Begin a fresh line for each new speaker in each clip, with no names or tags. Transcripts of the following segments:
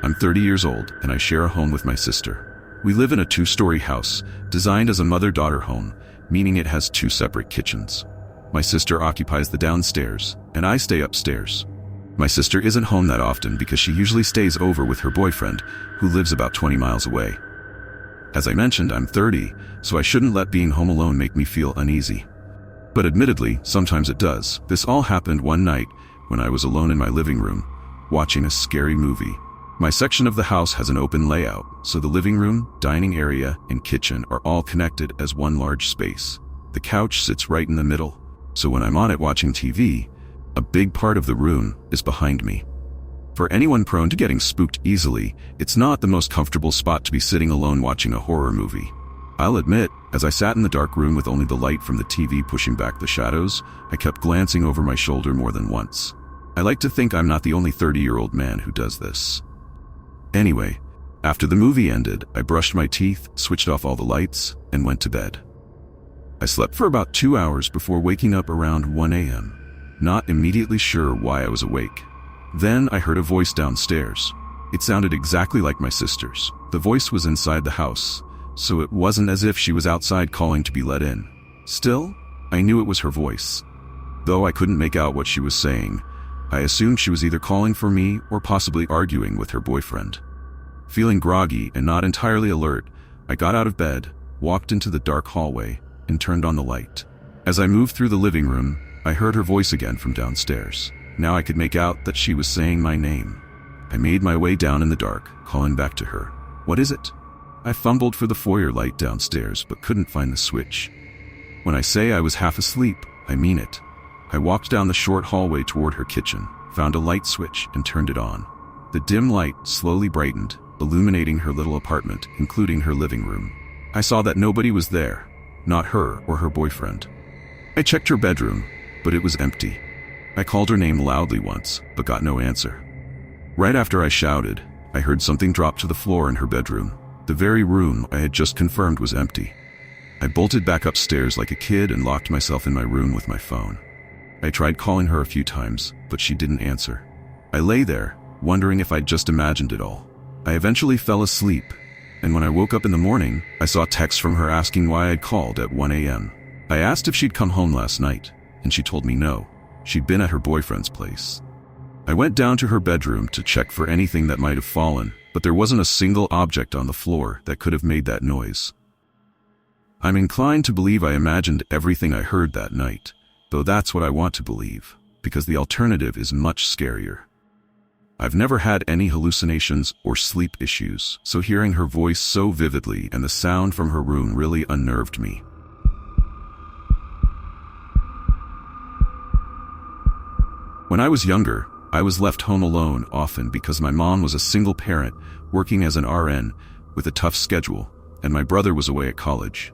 I'm 30 years old and I share a home with my sister. We live in a 2-story house, designed as a mother-daughter home, meaning it has 2 separate kitchens. My sister occupies the downstairs, and I stay upstairs. My sister isn't home that often because she usually stays over with her boyfriend, who lives about 20 miles away. As I mentioned, I'm 30, so I shouldn't let being home alone make me feel uneasy. But admittedly, sometimes it does. This all happened one night when I was alone in my living room, watching a scary movie. My section of the house has an open layout, so the living room, dining area, and kitchen are all connected as one large space. The couch sits right in the middle, so when I'm on it watching TV, a big part of the room is behind me. For anyone prone to getting spooked easily, it's not the most comfortable spot to be sitting alone watching a horror movie. I'll admit, as I sat in the dark room with only the light from the TV pushing back the shadows, I kept glancing over my shoulder more than once. I like to think I'm not the only 30-year-old man who does this. Anyway, after the movie ended, I brushed my teeth, switched off all the lights, and went to bed. I slept for about 2 hours before waking up around 1 a.m., not immediately sure why I was awake. Then I heard a voice downstairs. It sounded exactly like my sister's. The voice was inside the house, so it wasn't as if she was outside calling to be let in. Still, I knew it was her voice. Though I couldn't make out what she was saying, I assumed she was either calling for me or possibly arguing with her boyfriend. Feeling groggy and not entirely alert, I got out of bed, walked into the dark hallway, and turned on the light. As I moved through the living room, I heard her voice again from downstairs. Now I could make out that she was saying my name. I made my way down in the dark, calling back to her. "What is it?" I fumbled for the foyer light downstairs, but couldn't find the switch. When I say I was half asleep, I mean it. I walked down the short hallway toward her kitchen, found a light switch, and turned it on. The dim light slowly brightened, illuminating her little apartment, including her living room. I saw that nobody was there, not her or her boyfriend. I checked her bedroom, but it was empty. I called her name loudly once, but got no answer. Right after I shouted, I heard something drop to the floor in her bedroom. The very room I had just confirmed was empty. I bolted back upstairs like a kid and locked myself in my room with my phone. I tried calling her a few times, but she didn't answer. I lay there, wondering if I'd just imagined it all. I eventually fell asleep, and when I woke up in the morning, I saw texts from her asking why I'd called at 1 a.m. I asked if she'd come home last night, and she told me no. She'd been at her boyfriend's place. I went down to her bedroom to check for anything that might have fallen, but there wasn't a single object on the floor that could have made that noise. I'm inclined to believe I imagined everything I heard that night, though that's what I want to believe, because the alternative is much scarier. I've never had any hallucinations or sleep issues, so hearing her voice so vividly and the sound from her room really unnerved me. When I was younger, I was left home alone often because my mom was a single parent working as an RN with a tough schedule, and my brother was away at college.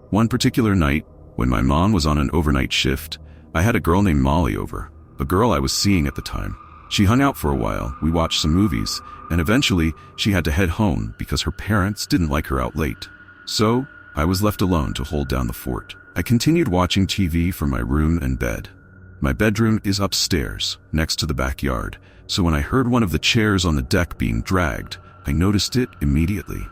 One particular night, when my mom was on an overnight shift, I had a girl named Molly over, a girl I was seeing at the time. She hung out for a while, we watched some movies, and eventually she had to head home because her parents didn't like her out late. So, I was left alone to hold down the fort. I continued watching TV from my room and bed. My bedroom is upstairs, next to the backyard, so when I heard one of the chairs on the deck being dragged, I noticed it immediately.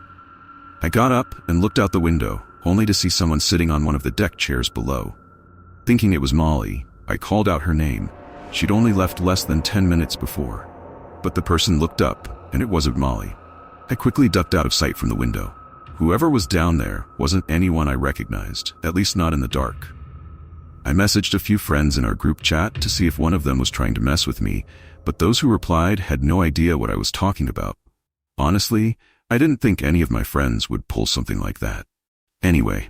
I got up and looked out the window, only to see someone sitting on one of the deck chairs below. Thinking it was Molly, I called out her name. She'd only left less than 10 minutes before. But the person looked up, and it wasn't Molly. I quickly ducked out of sight from the window. Whoever was down there wasn't anyone I recognized, at least not in the dark. I messaged a few friends in our group chat to see if one of them was trying to mess with me, but those who replied had no idea what I was talking about. Honestly, I didn't think any of my friends would pull something like that. Anyway,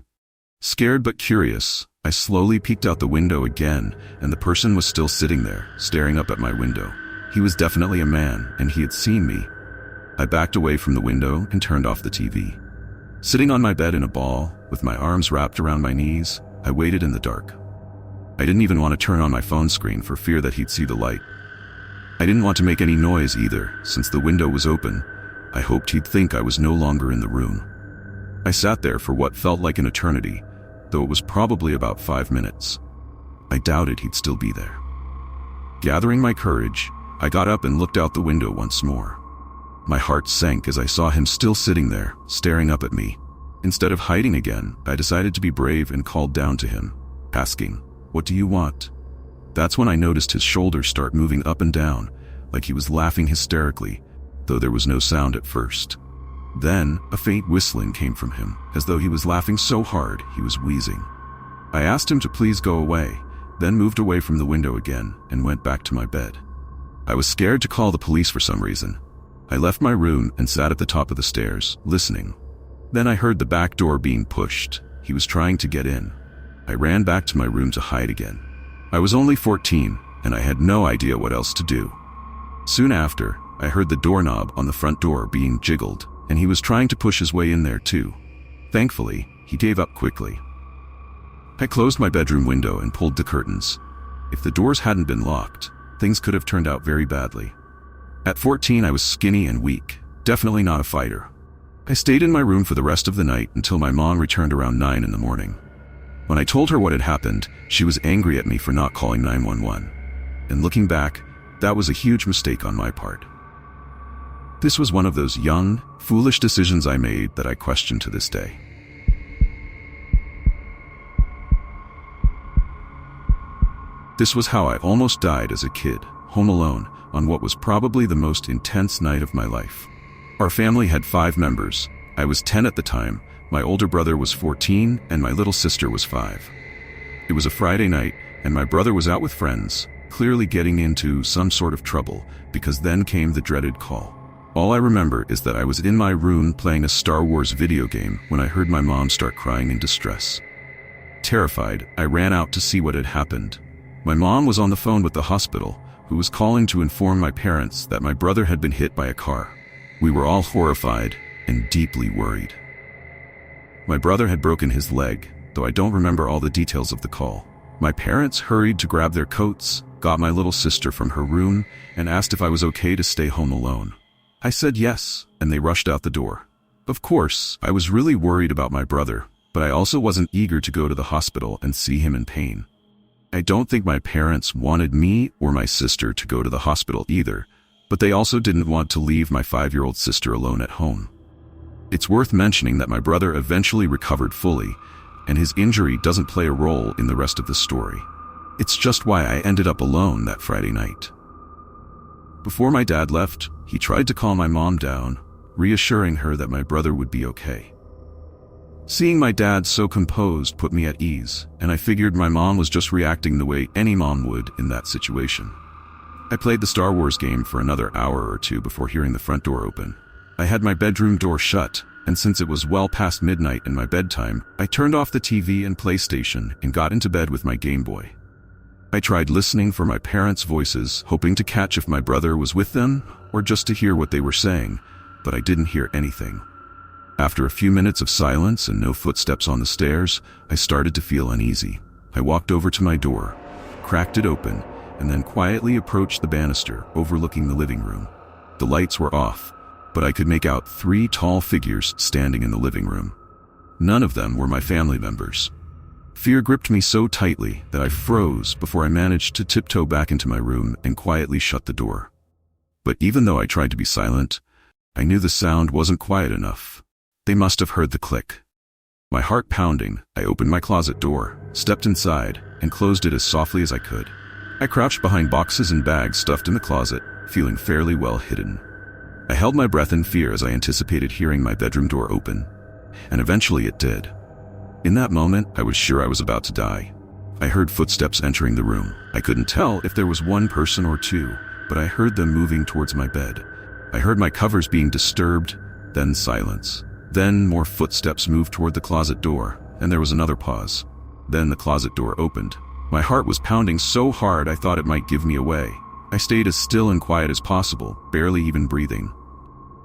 scared but curious, I slowly peeked out the window again, and the person was still sitting there, staring up at my window. He was definitely a man, and he had seen me. I backed away from the window and turned off the TV. Sitting on my bed in a ball, with my arms wrapped around my knees, I waited in the dark. I didn't even want to turn on my phone screen for fear that he'd see the light. I didn't want to make any noise either, since the window was open. I hoped he'd think I was no longer in the room. I sat there for what felt like an eternity, though it was probably about 5 minutes. I doubted he'd still be there. Gathering my courage, I got up and looked out the window once more. My heart sank as I saw him still sitting there, staring up at me. Instead of hiding again, I decided to be brave and called down to him, asking, "What do you want?" That's when I noticed his shoulders start moving up and down, like he was laughing hysterically, though there was no sound at first. Then, a faint whistling came from him, as though he was laughing so hard he was wheezing. I asked him to please go away, then moved away from the window again and went back to my bed. I was scared to call the police for some reason. I left my room and sat at the top of the stairs, listening. Then I heard the back door being pushed. He was trying to get in. I ran back to my room to hide again. I was only 14, and I had no idea what else to do. Soon after, I heard the doorknob on the front door being jiggled, and he was trying to push his way in there too. Thankfully, he gave up quickly. I closed my bedroom window and pulled the curtains. If the doors hadn't been locked, things could have turned out very badly. At 14, I was skinny and weak, definitely not a fighter. I stayed in my room for the rest of the night until my mom returned around 9 in the morning. When I told her what had happened, she was angry at me for not calling 911. And looking back, that was a huge mistake on my part. This was one of those young, foolish decisions I made that I question to this day. This was how I almost died as a kid, home alone, on what was probably the most intense night of my life. Our family had 5 members. I was 10 at the time, my older brother was 14, and my little sister was 5. It was a Friday night, and my brother was out with friends, clearly getting into some sort of trouble, because then came the dreaded call. All I remember is that I was in my room playing a Star Wars video game when I heard my mom start crying in distress. Terrified, I ran out to see what had happened. My mom was on the phone with the hospital, who was calling to inform my parents that my brother had been hit by a car. We were all horrified and deeply worried. My brother had broken his leg, though I don't remember all the details of the call. My parents hurried to grab their coats, got my little sister from her room, and asked if I was okay to stay home alone. I said yes, and they rushed out the door. Of course, I was really worried about my brother, but I also wasn't eager to go to the hospital and see him in pain. I don't think my parents wanted me or my sister to go to the hospital either, but they also didn't want to leave my 5-year-old sister alone at home. It's worth mentioning that my brother eventually recovered fully, and his injury doesn't play a role in the rest of the story. It's just why I ended up alone that Friday night. Before my dad left, he tried to calm my mom down, reassuring her that my brother would be okay. Seeing my dad so composed put me at ease, and I figured my mom was just reacting the way any mom would in that situation. I played the Star Wars game for another hour or 2 before hearing the front door open. I had my bedroom door shut, and since it was well past midnight and my bedtime, I turned off the TV and PlayStation and got into bed with my Game Boy. I tried listening for my parents' voices, hoping to catch if my brother was with them or just to hear what they were saying, but I didn't hear anything. After a few minutes of silence and no footsteps on the stairs, I started to feel uneasy. I walked over to my door, cracked it open, and then quietly approached the banister overlooking the living room. The lights were off, but I could make out 3 tall figures standing in the living room. None of them were my family members. Fear gripped me so tightly that I froze before I managed to tiptoe back into my room and quietly shut the door. But even though I tried to be silent, I knew the sound wasn't quiet enough. They must have heard the click. My heart pounding, I opened my closet door, stepped inside, and closed it as softly as I could. I crouched behind boxes and bags stuffed in the closet, feeling fairly well hidden. I held my breath in fear as I anticipated hearing my bedroom door open, and eventually it did. In that moment, I was sure I was about to die. I heard footsteps entering the room. I couldn't tell if there was 1 person or 2, but I heard them moving towards my bed. I heard my covers being disturbed, then silence. Then more footsteps moved toward the closet door, and there was another pause. Then the closet door opened. My heart was pounding so hard I thought it might give me away. I stayed as still and quiet as possible, barely even breathing.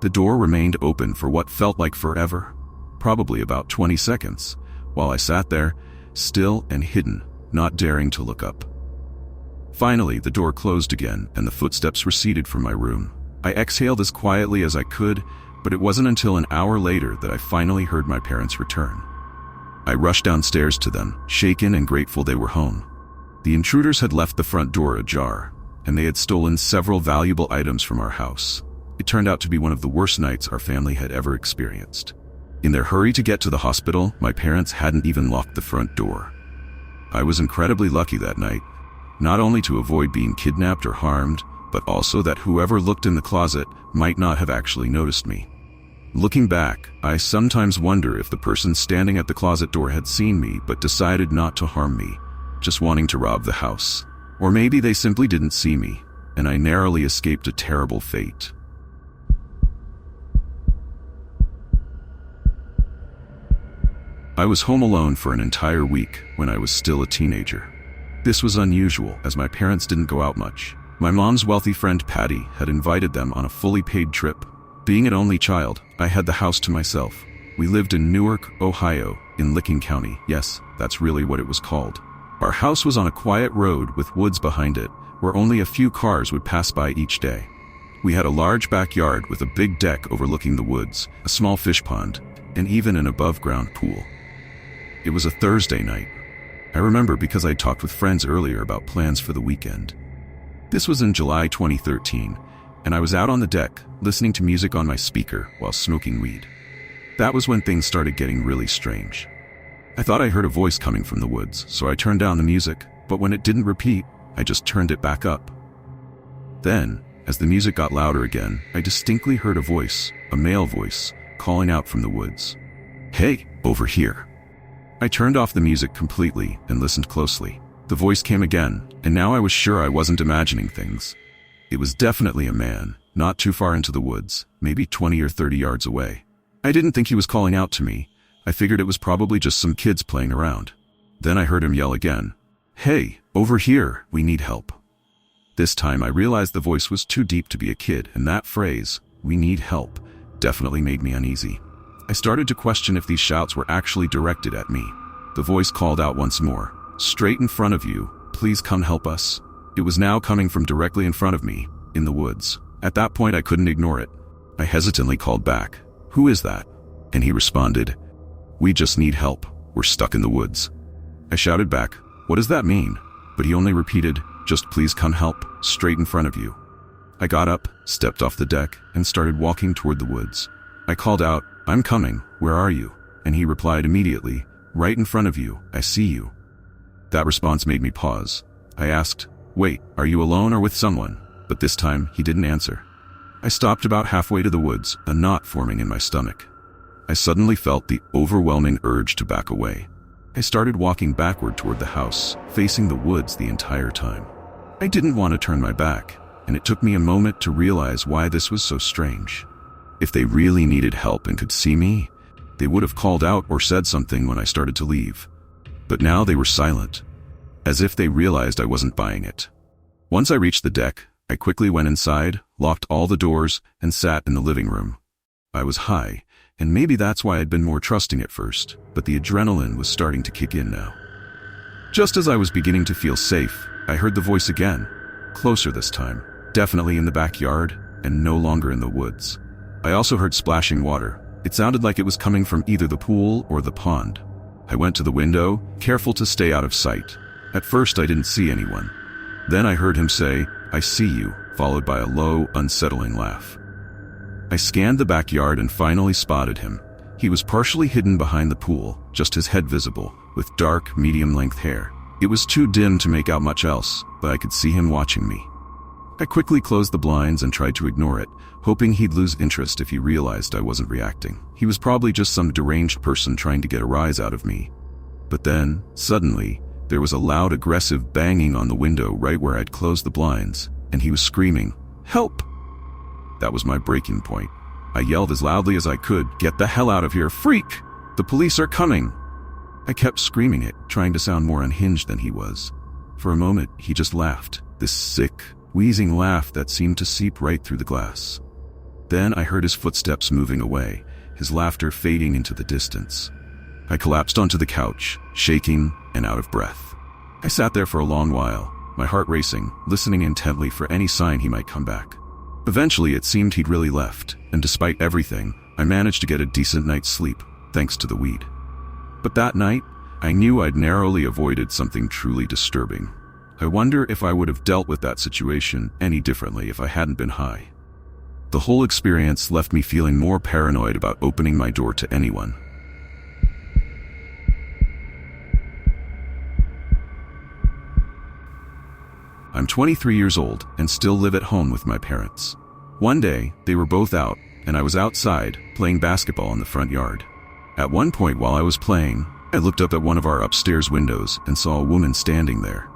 The door remained open for what felt like forever, probably about 20 seconds, while I sat there, still and hidden, not daring to look up. Finally, the door closed again and the footsteps receded from my room. I exhaled as quietly as I could, but it wasn't until an hour later that I finally heard my parents return. I rushed downstairs to them, shaken and grateful they were home. The intruders had left the front door ajar, and they had stolen several valuable items from our house. It turned out to be one of the worst nights our family had ever experienced. In their hurry to get to the hospital, my parents hadn't even locked the front door. I was incredibly lucky that night, not only to avoid being kidnapped or harmed, but also that whoever looked in the closet might not have actually noticed me. Looking back, I sometimes wonder if the person standing at the closet door had seen me but decided not to harm me, just wanting to rob the house. Or maybe they simply didn't see me, and I narrowly escaped a terrible fate. I was home alone for an entire week when I was still a teenager. This was unusual, as my parents didn't go out much. My mom's wealthy friend Patty had invited them on a fully paid trip. Being an only child, I had the house to myself. We lived in Newark, Ohio, in Licking County. Yes, that's really what it was called. Our house was on a quiet road with woods behind it, where only a few cars would pass by each day. We had a large backyard with a big deck overlooking the woods, a small fish pond, and even an above-ground pool. It was a Thursday night. I remember because I talked with friends earlier about plans for the weekend. This was in July 2013, and I was out on the deck, listening to music on my speaker while smoking weed. That was when things started getting really strange. I thought I heard a voice coming from the woods, so I turned down the music, but when it didn't repeat, I just turned it back up. Then, as the music got louder again, I distinctly heard a voice, a male voice, calling out from the woods. "Hey, over here." I turned off the music completely and listened closely. The voice came again, and now I was sure I wasn't imagining things. It was definitely a man, not too far into the woods, maybe 20 or 30 yards away. I didn't think he was calling out to me. I figured it was probably just some kids playing around. Then I heard him yell again, "Hey, over here, we need help." This time I realized the voice was too deep to be a kid, and that phrase, "we need help," definitely made me uneasy. I started to question if these shouts were actually directed at me. The voice called out once more, "Straight in front of you, please come help us." It was now coming from directly in front of me, in the woods. At that point I couldn't ignore it. I hesitantly called back, "Who is that?" And he responded, "We just need help. We're stuck in the woods." I shouted back, "What does that mean?" But he only repeated, "Just please come help, straight in front of you." I got up, stepped off the deck, and started walking toward the woods. I called out, "I'm coming, where are you?" And he replied immediately, "Right in front of you, I see you." That response made me pause. I asked, "Wait, are you alone or with someone?" But this time, he didn't answer. I stopped about halfway to the woods, a knot forming in my stomach. I suddenly felt the overwhelming urge to back away. I started walking backward toward the house, facing the woods the entire time. I didn't want to turn my back, and it took me a moment to realize why this was so strange. If they really needed help and could see me, they would have called out or said something when I started to leave. But now they were silent, as if they realized I wasn't buying it. Once I reached the deck, I quickly went inside, locked all the doors, and sat in the living room. I was high, and maybe that's why I'd been more trusting at first, but the adrenaline was starting to kick in now. Just as I was beginning to feel safe, I heard the voice again, closer this time, definitely in the backyard, and no longer in the woods. I also heard splashing water. It sounded like it was coming from either the pool or the pond. I went to the window, careful to stay out of sight. At first I didn't see anyone. Then I heard him say, "I see you," followed by a low, unsettling laugh. I scanned the backyard and finally spotted him. He was partially hidden behind the pool, just his head visible, with dark, medium-length hair. It was too dim to make out much else, but I could see him watching me. I quickly closed the blinds and tried to ignore it, hoping he'd lose interest if he realized I wasn't reacting. He was probably just some deranged person trying to get a rise out of me. But then, suddenly, there was a loud, aggressive banging on the window right where I'd closed the blinds, and he was screaming, "Help!" That was my breaking point. I yelled as loudly as I could, "Get the hell out of here, freak! The police are coming!" I kept screaming it, trying to sound more unhinged than he was. For a moment, he just laughed, this sick, wheezing laugh that seemed to seep right through the glass. Then I heard his footsteps moving away, his laughter fading into the distance. I collapsed onto the couch, shaking and out of breath. I sat there for a long while, my heart racing, listening intently for any sign he might come back. Eventually it seemed he'd really left, and despite everything, I managed to get a decent night's sleep, thanks to the weed. But that night, I knew I'd narrowly avoided something truly disturbing. I wonder if I would have dealt with that situation any differently if I hadn't been high. The whole experience left me feeling more paranoid about opening my door to anyone. I'm 23 years old and still live at home with my parents. One day, they were both out, and I was outside, playing basketball in the front yard. At one point while I was playing, I looked up at one of our upstairs windows and saw a woman standing there.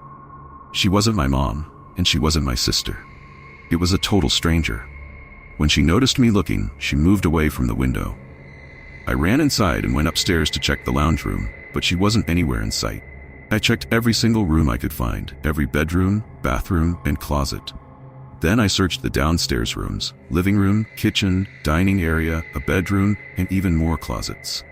She wasn't my mom, and she wasn't my sister. It was a total stranger. When she noticed me looking, she moved away from the window. I ran inside and went upstairs to check the lounge room, but she wasn't anywhere in sight. I checked every single room I could find, every bedroom, bathroom, and closet. Then I searched the downstairs rooms, living room, kitchen, dining area, a bedroom, and even more closets.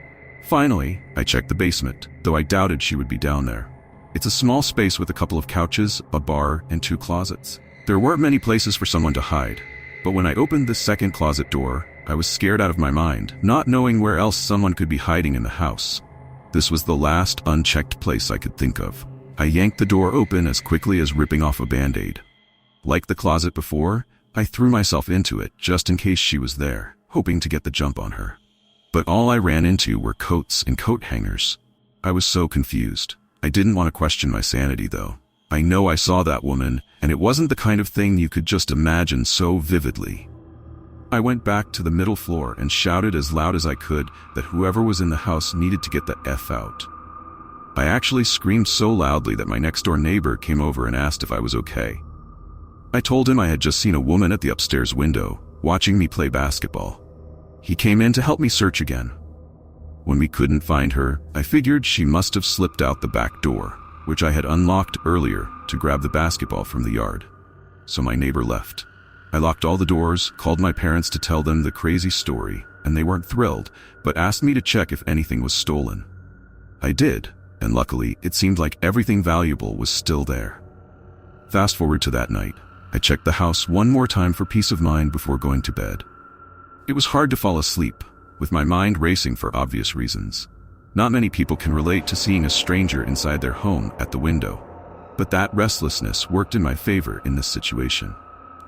Finally, I checked the basement, though I doubted she would be down there. It's a small space with a couple of couches, a bar, and 2 closets. There weren't many places for someone to hide, but when I opened the second closet door, I was scared out of my mind, not knowing where else someone could be hiding in the house. This was the last unchecked place I could think of. I yanked the door open as quickly as ripping off a Band-Aid. Like the closet before, I threw myself into it just in case she was there, hoping to get the jump on her. But all I ran into were coats and coat hangers. I was so confused. I didn't want to question my sanity, though. I know I saw that woman, and it wasn't the kind of thing you could just imagine so vividly. I went back to the middle floor and shouted as loud as I could that whoever was in the house needed to get the F out. I actually screamed so loudly that my next-door neighbor came over and asked if I was okay. I told him I had just seen a woman at the upstairs window, watching me play basketball. He came in to help me search again. When we couldn't find her, I figured she must have slipped out the back door, which I had unlocked earlier to grab the basketball from the yard. So my neighbor left. I locked all the doors, called my parents to tell them the crazy story, and they weren't thrilled, but asked me to check if anything was stolen. I did, and luckily, it seemed like everything valuable was still there. Fast forward to that night. I checked the house one more time for peace of mind before going to bed. It was hard to fall asleep, with my mind racing for obvious reasons. Not many people can relate to seeing a stranger inside their home at the window, but that restlessness worked in my favor in this situation.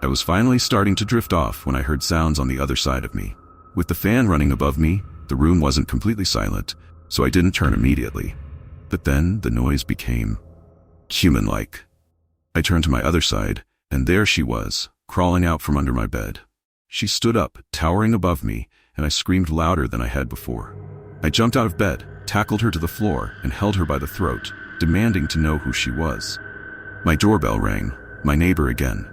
I was finally starting to drift off when I heard sounds on the other side of me. With the fan running above me, the room wasn't completely silent, so I didn't turn immediately. But then the noise became human-like. I turned to my other side, and there she was, crawling out from under my bed. She stood up, towering above me, and I screamed louder than I had before. I jumped out of bed, tackled her to the floor, and held her by the throat, demanding to know who she was. My doorbell rang, my neighbor again.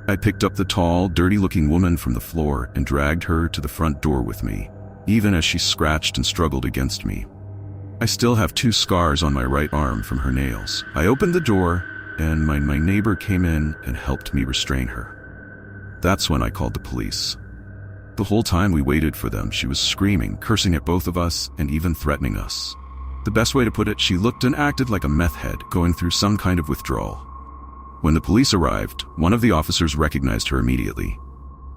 I picked up the tall, dirty-looking woman from the floor and dragged her to the front door with me, even as she scratched and struggled against me. I still have 2 scars on my right arm from her nails. I opened the door, and my neighbor came in and helped me restrain her. That's when I called the police. The whole time we waited for them, she was screaming, cursing at both of us, and even threatening us. The best way to put it, she looked and acted like a meth head going through some kind of withdrawal. When the police arrived, one of the officers recognized her immediately.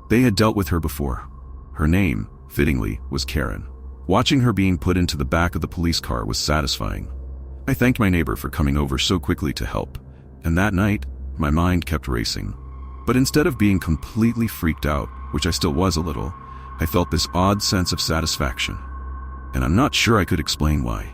They had dealt with her before. Her name, fittingly, was Karen. Watching her being put into the back of the police car was satisfying. I thanked my neighbor for coming over so quickly to help, and that night, my mind kept racing. But instead of being completely freaked out, which I still was a little, I felt this odd sense of satisfaction. And I'm not sure I could explain why.